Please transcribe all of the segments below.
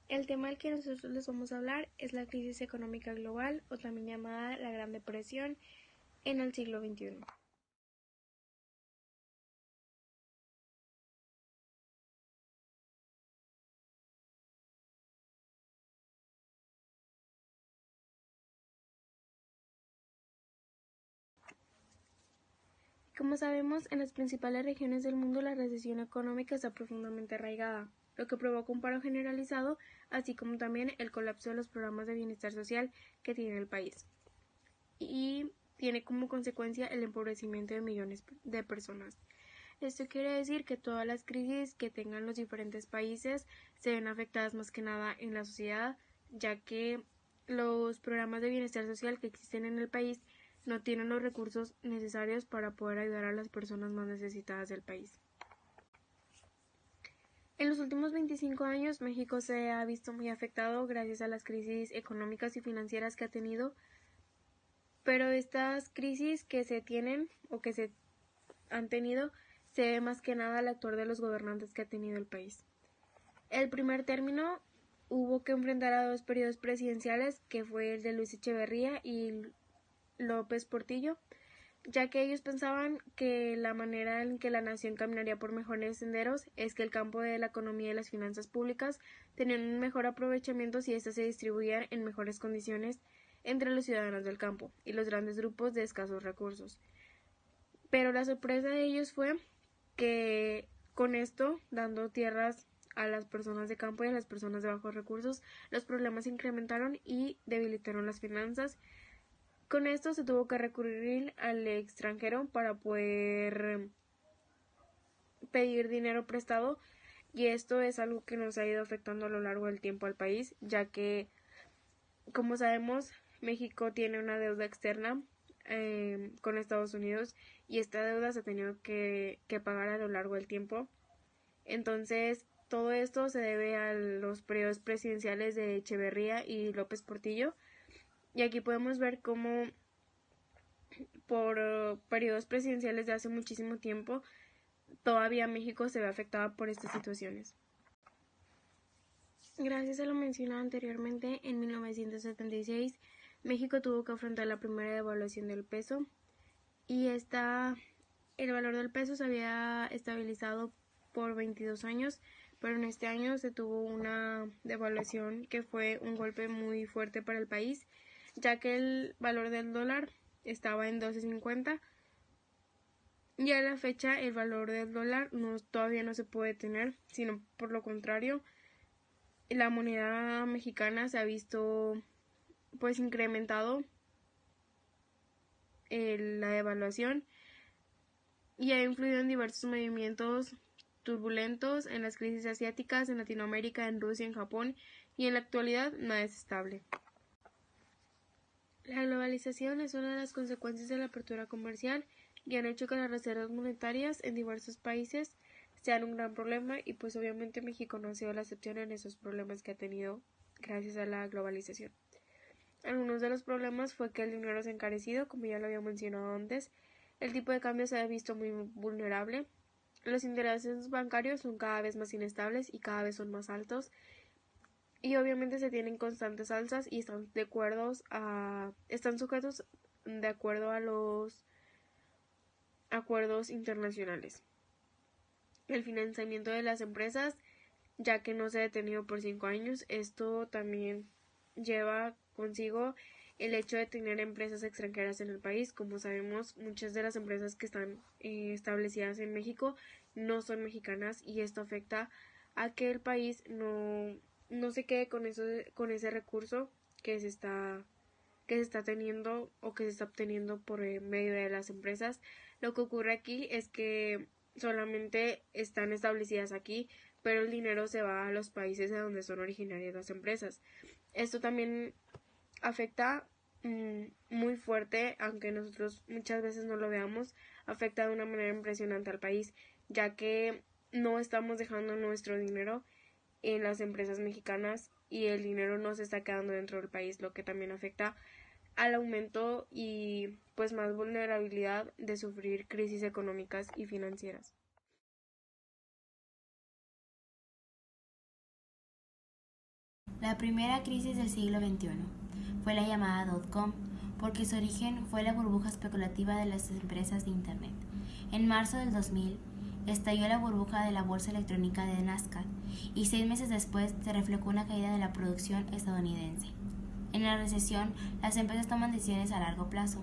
El tema del que nosotros les vamos a hablar es la crisis económica global, o también llamada la Gran Depresión, en el siglo XXI. Como sabemos, en las principales regiones del mundo la recesión económica está profundamente arraigada, lo que provoca un paro generalizado, así como también el colapso de los programas de bienestar social que tiene el país. Y tiene como consecuencia el empobrecimiento de millones de personas. Esto quiere decir que todas las crisis que tengan los diferentes países se ven afectadas más que nada en la sociedad, ya que los programas de bienestar social que existen en el país no tienen los recursos necesarios para poder ayudar a las personas más necesitadas del país. En los últimos 25 años, México se ha visto muy afectado gracias a las crisis económicas y financieras que ha tenido, pero estas crisis que se tienen o que se han tenido se debe más que nada al actuar de los gobernantes que ha tenido el país. El primer término hubo que enfrentar a dos periodos presidenciales, que fue el de Luis Echeverría y López Portillo, ya que ellos pensaban que la manera en que la nación caminaría por mejores senderos es que el campo de la economía y las finanzas públicas tenían un mejor aprovechamiento si éstas se distribuían en mejores condiciones entre los ciudadanos del campo y los grandes grupos de escasos recursos. Pero la sorpresa de ellos fue que con esto, dando tierras a las personas de campo y a las personas de bajos recursos, los problemas se incrementaron y debilitaron las finanzas. Con esto se tuvo que recurrir al extranjero para poder pedir dinero prestado, y esto es algo que nos ha ido afectando a lo largo del tiempo al país, ya que, como sabemos, México tiene una deuda externa con Estados Unidos, y esta deuda se ha tenido que pagar a lo largo del tiempo. Entonces, todo esto se debe a los periodos presidenciales de Echeverría y López Portillo, y aquí podemos ver cómo por periodos presidenciales de hace muchísimo tiempo todavía México se ve afectado por estas situaciones. Gracias a lo mencionado anteriormente, en 1976 México tuvo que afrontar la primera devaluación del peso, y el valor del peso se había estabilizado por 22 años, pero en este año se tuvo una devaluación que fue un golpe muy fuerte para el país, ya que el valor del dólar estaba en 12.50, y a la fecha el valor del dólar todavía no se puede tener, sino por lo contrario, la moneda mexicana se ha visto pues incrementado la devaluación, y ha influido en diversos movimientos turbulentos en las crisis asiáticas, en Latinoamérica, en Rusia, en Japón, y en la actualidad nada es estable. La globalización es una de las consecuencias de la apertura comercial, y han hecho que las reservas monetarias en diversos países sean un gran problema, y pues obviamente México no ha sido la excepción en esos problemas que ha tenido gracias a la globalización. Algunos de los problemas fue que el dinero se ha encarecido, como ya lo había mencionado antes, el tipo de cambio se ha visto muy vulnerable, los intereses bancarios son cada vez más inestables y cada vez son más altos, y obviamente se tienen constantes alzas y están sujetos de acuerdo a los acuerdos internacionales. El financiamiento de las empresas, ya que no se ha detenido por 5 años, esto también lleva consigo el hecho de tener empresas extranjeras en el país. Como sabemos, muchas de las empresas que están establecidas en México no son mexicanas, y esto afecta a que el país no se quede con ese recurso que se está teniendo o que se está obteniendo por medio de las empresas. Lo que ocurre aquí es que solamente están establecidas aquí, pero el dinero se va a los países de donde son originarias las empresas. Esto también afecta muy fuerte, aunque nosotros muchas veces no lo veamos, afecta de una manera impresionante al país, ya que no estamos dejando nuestro dinero en las empresas mexicanas y el dinero no se está quedando dentro del país, lo que también afecta al aumento y pues más vulnerabilidad de sufrir crisis económicas y financieras. La primera crisis del siglo XXI fue la llamada dot-com, porque su origen fue la burbuja especulativa de las empresas de Internet. En marzo del 2000, estalló la burbuja de la bolsa electrónica de Nasdaq y 6 meses después se reflejó una caída de la producción estadounidense. En la recesión, las empresas toman decisiones a largo plazo,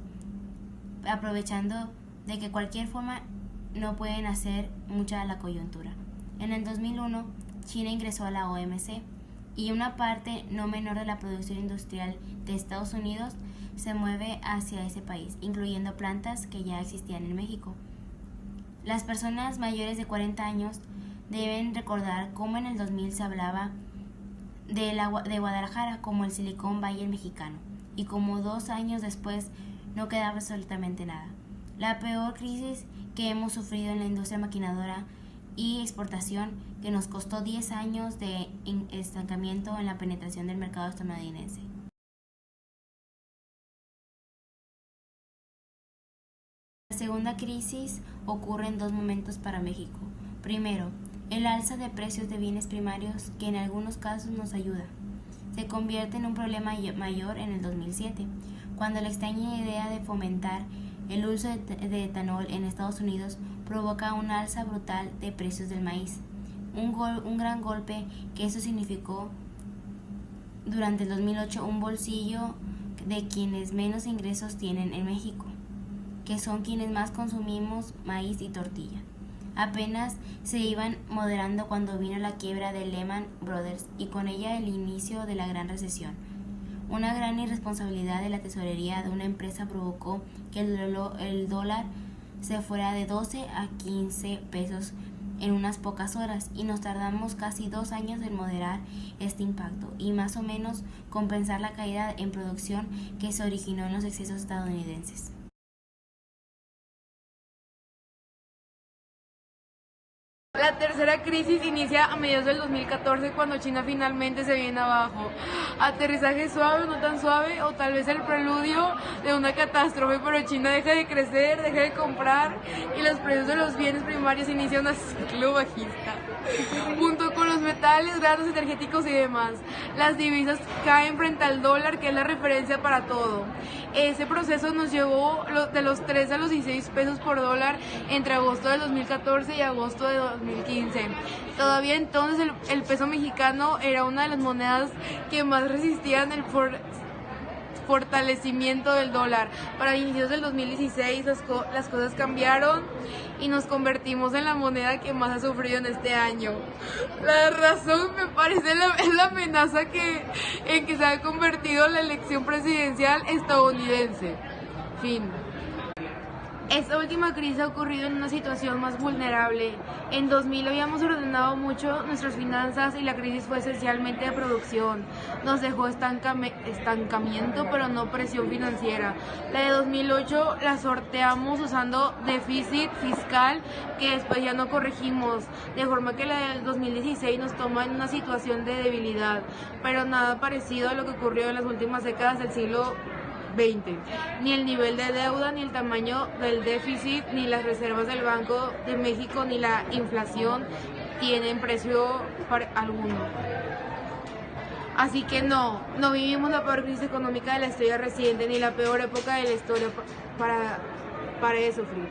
aprovechando de que cualquier forma no pueden hacer mucha la coyuntura. En el 2001, China ingresó a la OMC y una parte no menor de la producción industrial de Estados Unidos se mueve hacia ese país, incluyendo plantas que ya existían en México. Las personas mayores de 40 años deben recordar cómo en el 2000 se hablaba de Guadalajara como el Silicon Valley mexicano, y como 2 años después no quedaba absolutamente nada. La peor crisis que hemos sufrido en la industria maquinadora y exportación, que nos costó 10 años de estancamiento en la penetración del mercado estadounidense. La segunda crisis ocurre en 2 momentos para México. Primero, el alza de precios de bienes primarios, que en algunos casos nos ayuda. Se convierte en un problema mayor en el 2007, cuando la extraña idea de fomentar el uso de etanol en Estados Unidos provoca una alza brutal de precios del maíz. Un gran golpe que eso significó durante el 2008 un bolsillo de quienes menos ingresos tienen en México, que son quienes más consumimos maíz y tortilla. Apenas se iban moderando cuando vino la quiebra de Lehman Brothers y con ella el inicio de la Gran Recesión. Una gran irresponsabilidad de la tesorería de una empresa provocó que el dólar se fuera de 12 a 15 pesos en unas pocas horas, y nos tardamos casi 2 años en moderar este impacto y más o menos compensar la caída en producción que se originó en los excesos estadounidenses. La tercera crisis inicia a mediados del 2014, cuando China finalmente se viene abajo. Aterrizaje suave, no tan suave, o tal vez el preludio de una catástrofe, pero China deja de crecer, deja de comprar y los precios de los bienes primarios inician un ciclo bajista. Junto con los metales, granos energéticos y demás, las divisas caen frente al dólar, que es la referencia para todo. Ese proceso nos llevó de los 3 a los 16 pesos por dólar entre agosto del 2014 y agosto de 2015. Todavía entonces el peso mexicano era una de las monedas que más resistían el fortalecimiento del dólar. Para inicios del 2016 las cosas cambiaron y nos convertimos en la moneda que más ha sufrido en este año. La razón me parece es la amenaza en que se ha convertido la elección presidencial estadounidense. Fin. Esta última crisis ha ocurrido en una situación más vulnerable. En 2000 habíamos ordenado mucho nuestras finanzas y la crisis fue esencialmente de producción. Nos dejó estancamiento, pero no presión financiera. La de 2008 la sorteamos usando déficit fiscal, que después ya no corregimos, de forma que la del 2016 nos toma en una situación de debilidad, pero nada parecido a lo que ocurrió en las últimas décadas del siglo 20. Ni el nivel de deuda, ni el tamaño del déficit, ni las reservas del Banco de México, ni la inflación tienen precio alguno. Así que no vivimos la peor crisis económica de la historia reciente, ni la peor época de la historia para sufrir.